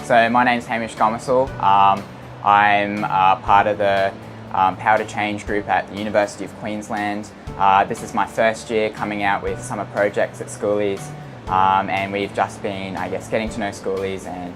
So my name's Hamish Gomersall. I'm part of the Power to Change group at the University of Queensland. This is my first year coming out with summer projects at schoolies, and we've just been, getting to know schoolies and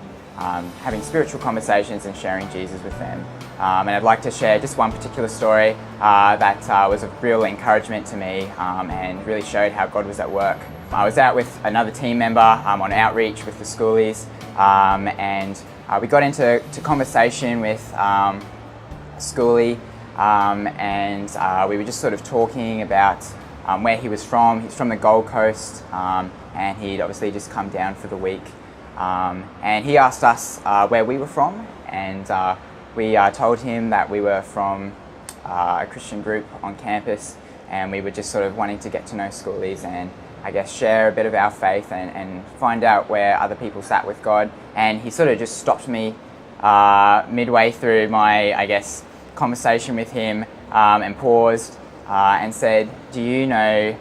having spiritual conversations and sharing Jesus with them. And I'd like to share just one particular story that was of real encouragement to me and really showed how God was at work. I was out with another team member on outreach with the schoolies, and we got into conversation with a schoolie, and we were just sort of talking about where he was from. He's from the Gold Coast, and he'd obviously just come down for the week. And he asked us where we were from, and we told him that we were from a Christian group on campus, and we were just sort of wanting to get to know schoolies and share a bit of our faith and find out where other people sat with God. And he sort of just stopped me midway through my, conversation with him and paused and said, "Do you know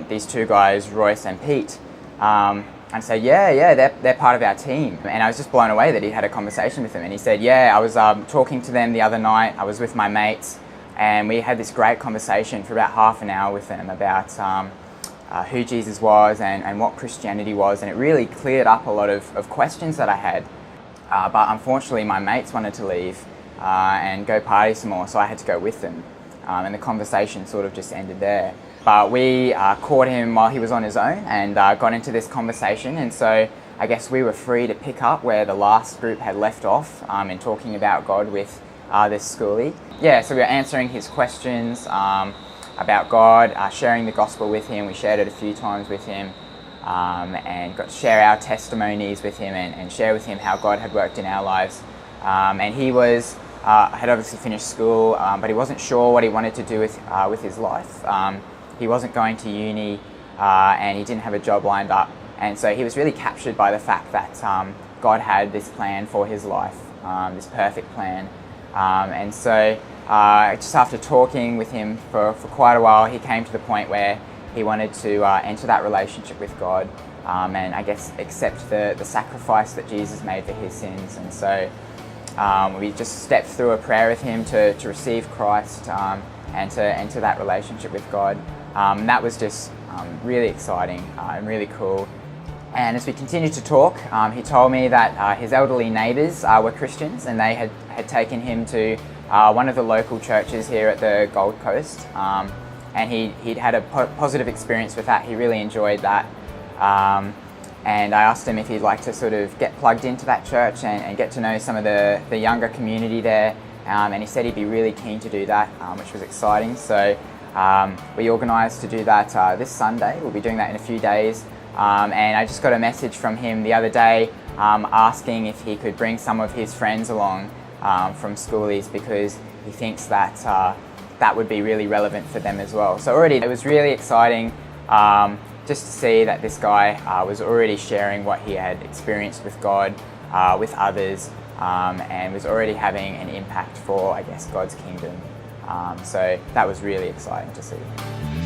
these two guys, Royce and Pete?" And I said, yeah, they're part of our team. And I was just blown away that he'd had a conversation with them. And he said, yeah, I was talking to them the other night. I was with my mates, and we had this great conversation for about half an hour with them about who Jesus was and what Christianity was. And it really cleared up a lot of questions that I had. But unfortunately, my mates wanted to leave and go party some more, so I had to go with them. And the conversation sort of just ended there. But we caught him while he was on his own and got into this conversation, and so I guess we were free to pick up where the last group had left off in talking about God with this schoolie. Yeah, so we were answering his questions about God, sharing the gospel with him. We shared it a few times with him, and got to share our testimonies with him and share with him how God had worked in our lives. And he had obviously finished school, but he wasn't sure what he wanted to do with his life. He wasn't going to uni, and he didn't have a job lined up. And so he was really captured by the fact that God had this plan for his life, this perfect plan. And so just after talking with him for quite a while, he came to the point where he wanted to enter that relationship with God and accept the sacrifice that Jesus made for his sins. And so we just stepped through a prayer with him to receive Christ and to enter that relationship with God. That was just really exciting and really cool. And as we continued to talk, he told me that his elderly neighbours were Christians, and they had taken him to one of the local churches here at the Gold Coast. And he'd had a positive experience with that. He really enjoyed that. And I asked him if he'd like to sort of get plugged into that church and get to know some of the younger community there. And he said he'd be really keen to do that, which was exciting. So we organised to do that this Sunday. We'll be doing that in a few days. And I just got a message from him the other day asking if he could bring some of his friends along from schoolies, because he thinks that that would be really relevant for them as well. So already it was really exciting just to see that this guy was already sharing what he had experienced with God, with others, and was already having an impact for, God's kingdom. So that was really exciting to see.